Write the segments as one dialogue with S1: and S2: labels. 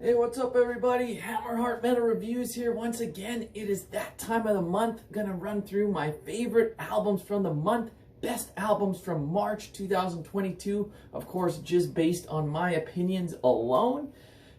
S1: Hey, what's up everybody? Hammerheart Metal Reviews here once again. It is that time of the month. I'm gonna run through my favorite albums from the month, best albums from March 2022, of course just based on my opinions alone.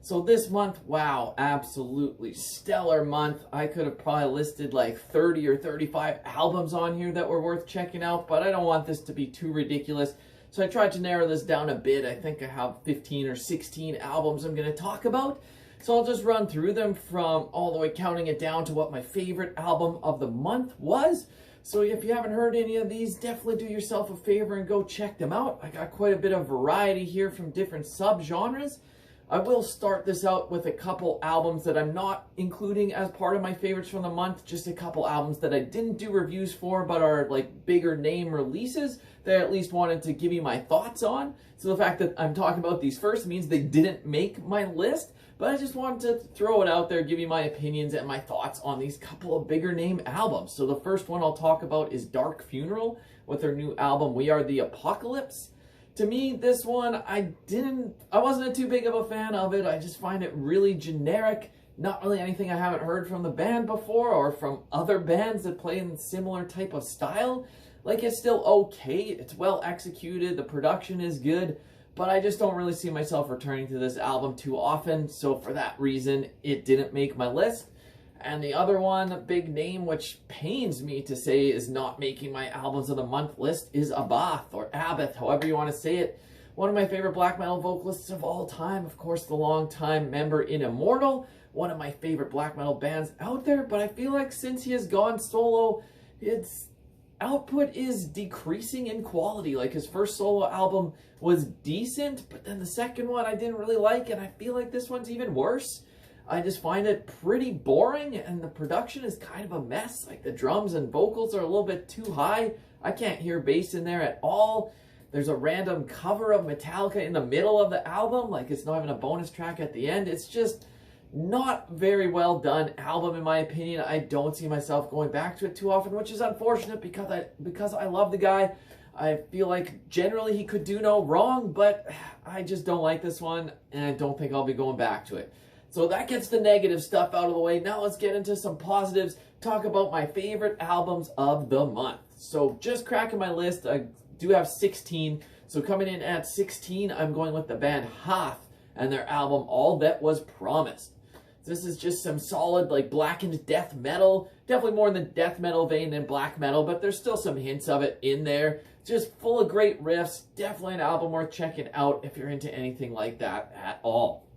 S1: So this month, wow, absolutely stellar month. I could have probably listed like 30 or 35 albums on here that were worth checking out, but I don't want this to be too ridiculous. So I tried to narrow this down a bit. I think I have 15 or 16 albums I'm going to talk about. So I'll just run through them from all the way counting it down to what my favorite album of the month was. So if you haven't heard any of these, definitely do yourself a favor and go check them out. I got quite a bit of variety here from different subgenres. I will start this out with a couple albums that I'm not including as part of my favorites from the month. Just a couple albums that I didn't do reviews for, but are like bigger name releases that I at least wanted to give you my thoughts on. So the fact that I'm talking about these first means they didn't make my list, but I just wanted to throw it out there, give you my opinions and my thoughts on these couple of bigger name albums. So the first one I'll talk about is Dark Funeral with their new album, We Are the Apocalypse. To me, this one, I wasn't too big of a fan of it. I just find it really generic. Not really anything I haven't heard from the band before or from other bands that play in similar type of style. Like, it's still okay. It's well executed. The production is good. But I just don't really see myself returning to this album too often. So for that reason, it didn't make my list. And the other one, big name, which pains me to say is not making my albums of the month list, is Abath, or Abath, however you want to say it. One of my favorite black metal vocalists of all time, of course, the longtime member in Immortal, one of my favorite black metal bands out there, but I feel like since he has gone solo, its output is decreasing in quality. Like, his first solo album was decent, but then the second one I didn't really like, and I feel like this one's even worse. I just find it pretty boring, and the production is kind of a mess. Like, the drums and vocals are a little bit too high. I can't hear bass in there at all. There's a random cover of Metallica in the middle of the album. Like, it's not even a bonus track at the end. It's just not very well done album, in my opinion. I don't see myself going back to it too often, which is unfortunate because I love the guy. I feel like generally he could do no wrong, but I just don't like this one, and I don't think I'll be going back to it. So that gets the negative stuff out of the way. Now let's get into some positives. Talk about my favorite albums of the month. So just cracking my list, I do have 16. So coming in at 16, I'm going with the band Hoth and their album All That Was Promised. This is just some solid, like, blackened death metal. Definitely more in the death metal vein than black metal, but there's still some hints of it in there. Just full of great riffs. Definitely an album worth checking out if you're into anything like that at all.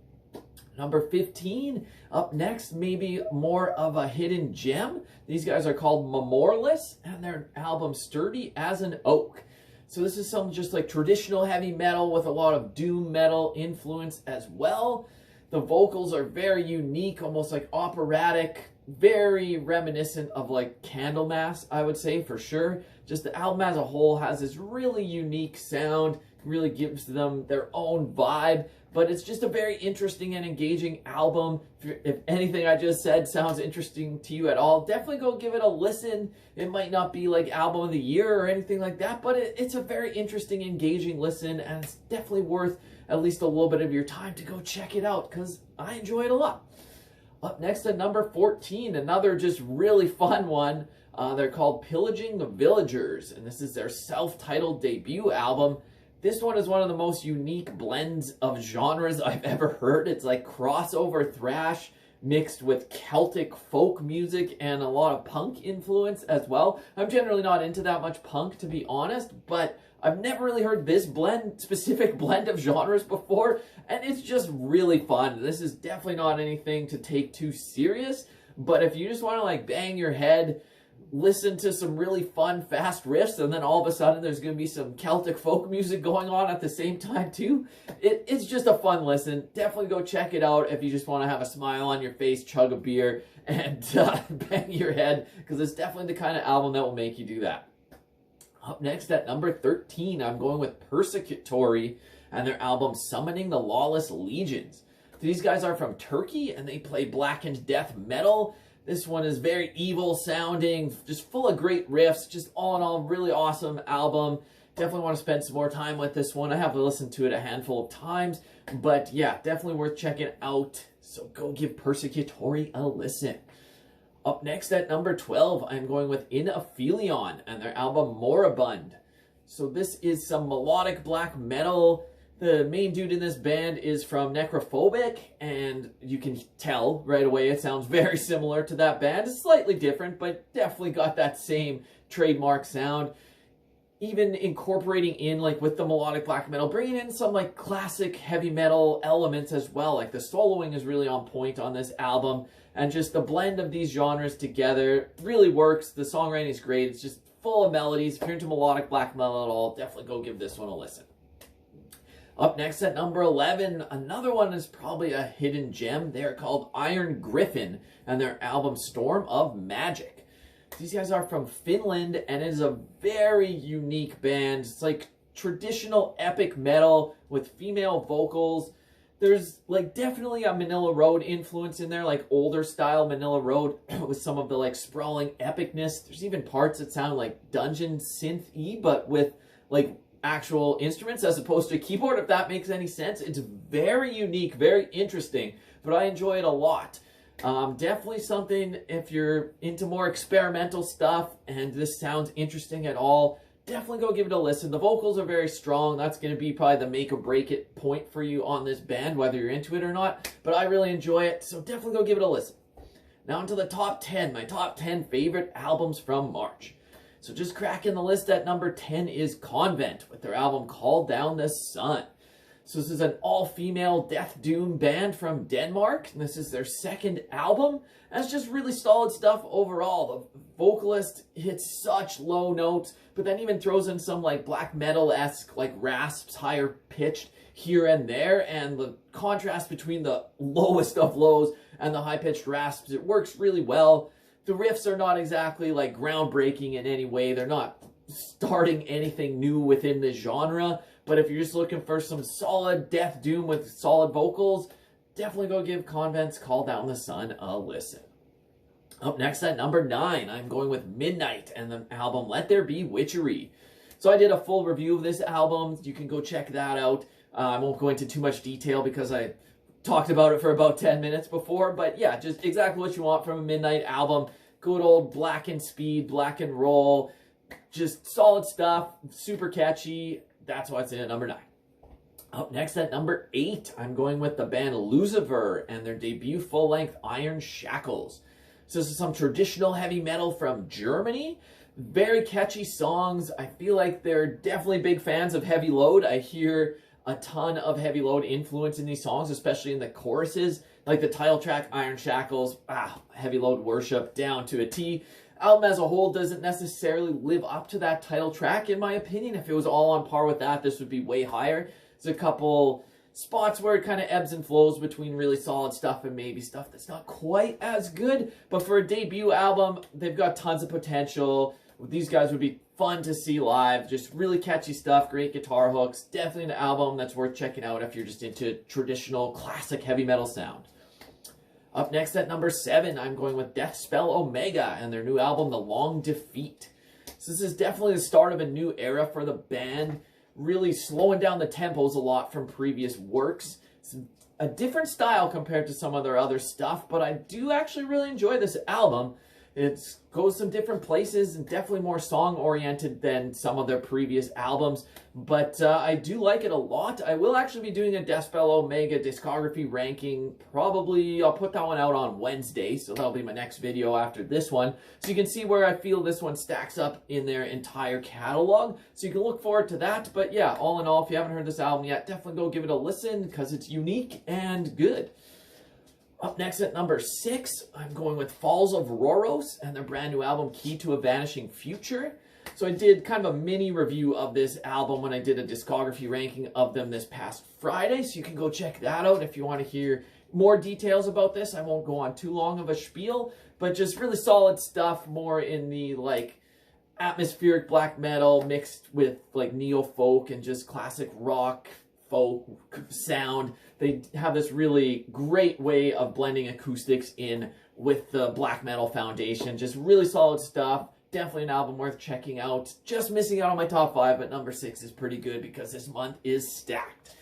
S1: Number 15, up next, maybe more of a hidden gem. These guys are called Mamorlis, and their album Sturdy as an Oak. So this is some just like traditional heavy metal with a lot of doom metal influence as well. The vocals are very unique, almost like operatic, very reminiscent of like Candlemass, I would say, for sure. Just the album as a whole has this really unique sound, really gives them their own vibe, but it's just a very interesting and engaging album. If anything I just said sounds interesting to you at all, definitely go give it a listen. It might not be like album of the year or anything like that, but it's a very interesting, engaging listen, and it's definitely worth at least a little bit of your time to go check it out, because I enjoy it a lot. Up next at number 14, another just really fun one. They're called Pillaging Villagers, and this is their self-titled debut album. This one is one of the most unique blends of genres I've ever heard. It's like crossover thrash mixed with Celtic folk music and a lot of punk influence as well. I'm generally not into that much punk, to be honest, but I've never really heard this specific blend of genres before, and it's just really fun. This is definitely not anything to take too serious, but if you just want to like bang your head, listen to some really fun, fast riffs, and then all of a sudden there's going to be some Celtic folk music going on at the same time too. It's just a fun listen. Definitely go check it out if you just want to have a smile on your face, chug a beer, and bang your head, because it's definitely the kind of album that will make you do that. Up next at number 13, I'm going with Persecutory and their album Summoning the Lawless Legions. These guys are from Turkey, and they play blackened death metal. This one is very evil sounding, just full of great riffs, just all in all, really awesome album. Definitely want to spend some more time with this one. I have listened to it a handful of times, but yeah, definitely worth checking out. So go give Persecutory a listen. Up next at number 12, I'm going with Inaphelion and their album Moribund. So this is some melodic black metal. The main dude in this band is from Necrophobic, and you can tell right away it sounds very similar to that band. It's slightly different, but definitely got that same trademark sound. Even incorporating in, like, with the melodic black metal, bringing in some, like, classic heavy metal elements as well. Like, the soloing is really on point on this album, and just the blend of these genres together really works. The songwriting is great. It's just full of melodies. If you're into melodic black metal at all, definitely go give this one a listen. Up next at number 11, another one is probably a hidden gem. They're called Irongriffin, and their album Storm of Magic. These guys are from Finland, and it is a very unique band. It's like traditional epic metal with female vocals. There's like definitely a Manila Road influence in there, like older style Manila Road with some of the like sprawling epicness. There's even parts that sound like dungeon synth-y, but with like actual instruments as opposed to a keyboard, if that makes any sense. It's very unique, very interesting, but I enjoy it a lot. Definitely something if you're into more experimental stuff and this sounds interesting at all, definitely go give it a listen. The vocals are very strong. That's going to be probably the make or break it point for you on this band, whether you're into it or not, but I really enjoy it, so definitely go give it a listen. Now into the top 10, my top 10 favorite albums from March. So just cracking the list at number 10 is Konvent with their album Call Down the Sun. So this is an all-female death doom band from Denmark, and this is their second album. And it's just really solid stuff overall. The vocalist hits such low notes, but then even throws in some like black metal-esque like rasps, higher pitched here and there, and the contrast between the lowest of lows and the high-pitched rasps, it works really well. The riffs are not exactly like groundbreaking in any way. They're not starting anything new within the genre. But if you're just looking for some solid death doom with solid vocals, definitely go give Konvent's Call Down the Sun a listen. Up next at number 9, I'm going with Midnight and the album Let There Be Witchery. So I did a full review of this album. You can go check that out. I won't go into too much detail because I talked about it for about 10 minutes before. But yeah, just exactly what you want from a Midnight album. Good old black and speed, black and roll. Just solid stuff, super catchy. That's why it's in at number 9. Up next at number 8, I'm going with the band Luzifer and their debut full-length Iron Shackles. So this is some traditional heavy metal from Germany. Very catchy songs. I feel like they're definitely big fans of Heavy Load. I hear a ton of Heavy Load influence in these songs, especially in the choruses. Like the title track, Iron Shackles, Heavy Load worship down to a T. Album as a whole doesn't necessarily live up to that title track, in my opinion. If it was all on par with that, this would be way higher. There's a couple spots where it kind of ebbs and flows between really solid stuff and maybe stuff that's not quite as good. But for a debut album, they've got tons of potential. These guys would be fun to see live. Just really catchy stuff, great guitar hooks. Definitely an album that's worth checking out if you're just into traditional classic heavy metal sound. Up next at number 7, I'm going with Deathspell Omega and their new album, The Long Defeat. So this is definitely the start of a new era for the band, really slowing down the tempos a lot from previous works. It's a different style compared to some of their other stuff, but I do actually really enjoy this album. It goes some different places and definitely more song-oriented than some of their previous albums. But I do like it a lot. I will actually be doing a Deathspell Omega discography ranking. Probably, I'll put that one out on Wednesday, so that'll be my next video after this one. So you can see where I feel this one stacks up in their entire catalog. So you can look forward to that. But yeah, all in all, if you haven't heard this album yet, definitely go give it a listen because it's unique and good. Up next at number 6, I'm going with Falls of Rauros and their brand new album, Key to a Vanishing Future. So I did kind of a mini review of this album when I did a discography ranking of them this past Friday. So you can go check that out if you want to hear more details about this. I won't go on too long of a spiel, but just really solid stuff, more in the like atmospheric black metal mixed with like neo-folk and just classic rock, folk sound. They have this really great way of blending acoustics in with the black metal foundation. Just really solid stuff. definitely an album worth checking out. Just missing out on my top 5, but number 6 is pretty good because this month is stacked.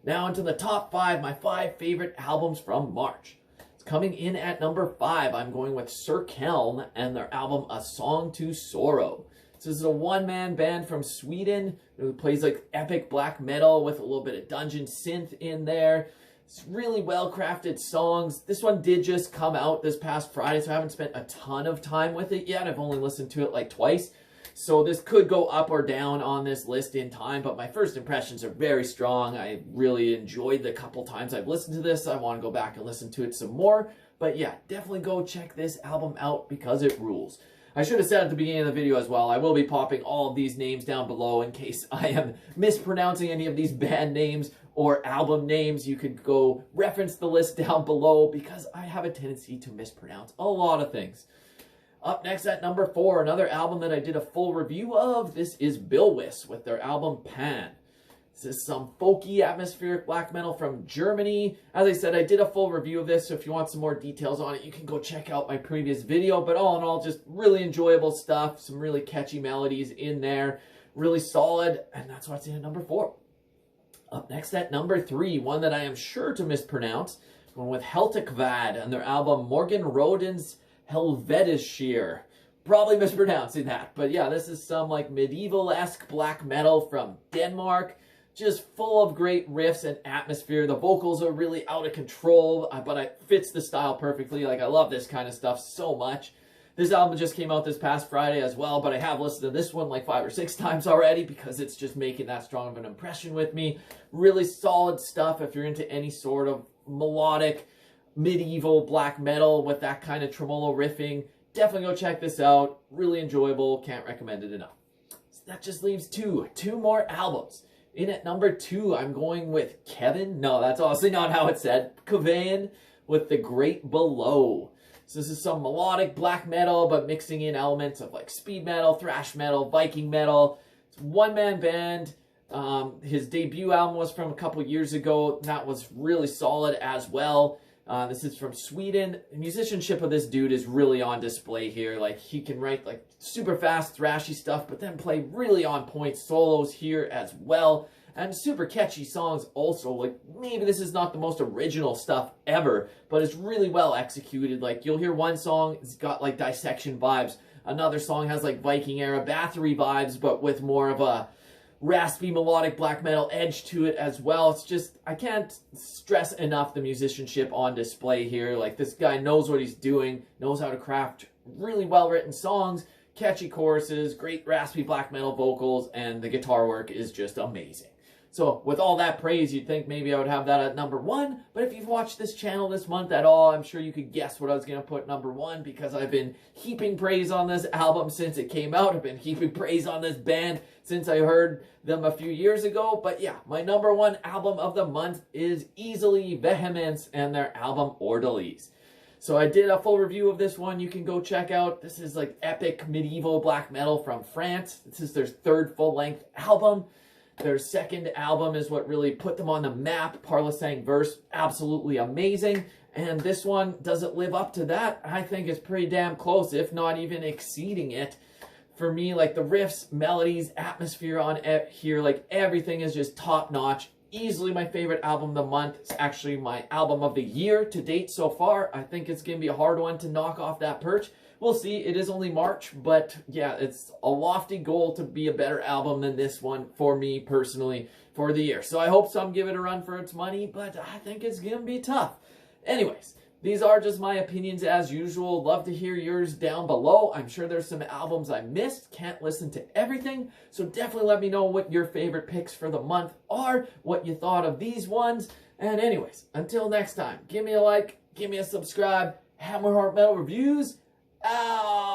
S1: Now into the top 5, my 5 favorite albums from March. It's coming in at number 5. I'm going with Cirkeln and their album A Song to Sorrow. This is a one-man band from Sweden who plays like epic black metal with a little bit of dungeon synth in there. It's really well-crafted songs. This one did just come out this past Friday, so I haven't spent a ton of time with it yet. I've only listened to it like twice. So this could go up or down on this list in time, but my first impressions are very strong. I really enjoyed the couple times I've listened to this. I want to go back and listen to it some more. But yeah, definitely go check this album out because it rules. I should have said at the beginning of the video as well, I will be popping all of these names down below in case I am mispronouncing any of these band names or album names. You could go reference the list down below because I have a tendency to mispronounce a lot of things. Up next at number 4, another album that I did a full review of. This is Bilwis with their album Pan. This is some folky atmospheric black metal from Germany. As I said, I did a full review of this, so if you want some more details on it, you can go check out my previous video. But all in all, just really enjoyable stuff. Some really catchy melodies in there. Really solid, and that's what's in at number 4. Up next at number 3, one that I am sure to mispronounce, going with Heltekvad and their album Morgenrødens Helvedesherre. Probably mispronouncing that, but yeah, this is some like medieval-esque black metal from Denmark. Just full of great riffs and atmosphere. The vocals are really out of control, but it fits the style perfectly. Like, I love this kind of stuff so much. This album just came out this past Friday as well, but I have listened to this one like 5 or 6 times already because it's just making that strong of an impression with me. Really solid stuff if you're into any sort of melodic, medieval black metal with that kind of tremolo riffing. Definitely go check this out. Really enjoyable. Can't recommend it enough. So that just leaves two more albums. In at number 2, I'm going with Kvaen. No, that's honestly not how it's said. Kvaen with The Great Below. So this is some melodic black metal, but mixing in elements of like speed metal, thrash metal, Viking metal. It's a one-man band. His debut album was from a couple years ago. That was really solid as well. This is from Sweden. The musicianship of this dude is really on display here. Like, he can write like super fast, thrashy stuff, but then play really on point solos here as well. And super catchy songs also. Like, maybe this is not the most original stuff ever, but it's really well executed. Like, you'll hear one song, it's got like dissection vibes. Another song has like Viking era Bathory vibes, but with more of a raspy melodic black metal edge to it as well. It's just, I can't stress enough the musicianship on display here. Like, this guy knows what he's doing, knows how to craft really well written songs, catchy choruses, great raspy black metal vocals, and the guitar work is just amazing. So with all that praise, you'd think maybe I would have that at number 1, but if you've watched this channel this month at all, I'm sure you could guess what I was going to put number 1, because I've been heaping praise on this album since it came out. I've been heaping praise on this band since I heard them a few years ago. But yeah, my number 1 album of the month is easily Vehemence and their album Ordalies. So I did a full review of this one. You can go check out. This is like epic medieval black metal from France. This is their 3rd full-length album. Their 2nd album is what really put them on the map. Parla Sang Verse, absolutely amazing. And this one doesn't live up to that. I think it's pretty damn close, if not even exceeding it. For me, like the riffs, melodies, atmosphere on here, like everything is just top notch. Easily my favorite album of the month. It's actually my album of the year to date so far. I think it's going to be a hard one to knock off that perch. We'll see. It is only March, but yeah, it's a lofty goal to be a better album than this one for me personally for the year. So I hope some give it a run for its money, but I think it's going to be tough. Anyways, these are just my opinions as usual. Love to hear yours down below. I'm sure there's some albums I missed. Can't listen to everything. So definitely let me know what your favorite picks for the month are, what you thought of these ones. And anyways, until next time, give me a like, give me a subscribe, Hammerheart Metal Reviews. Out.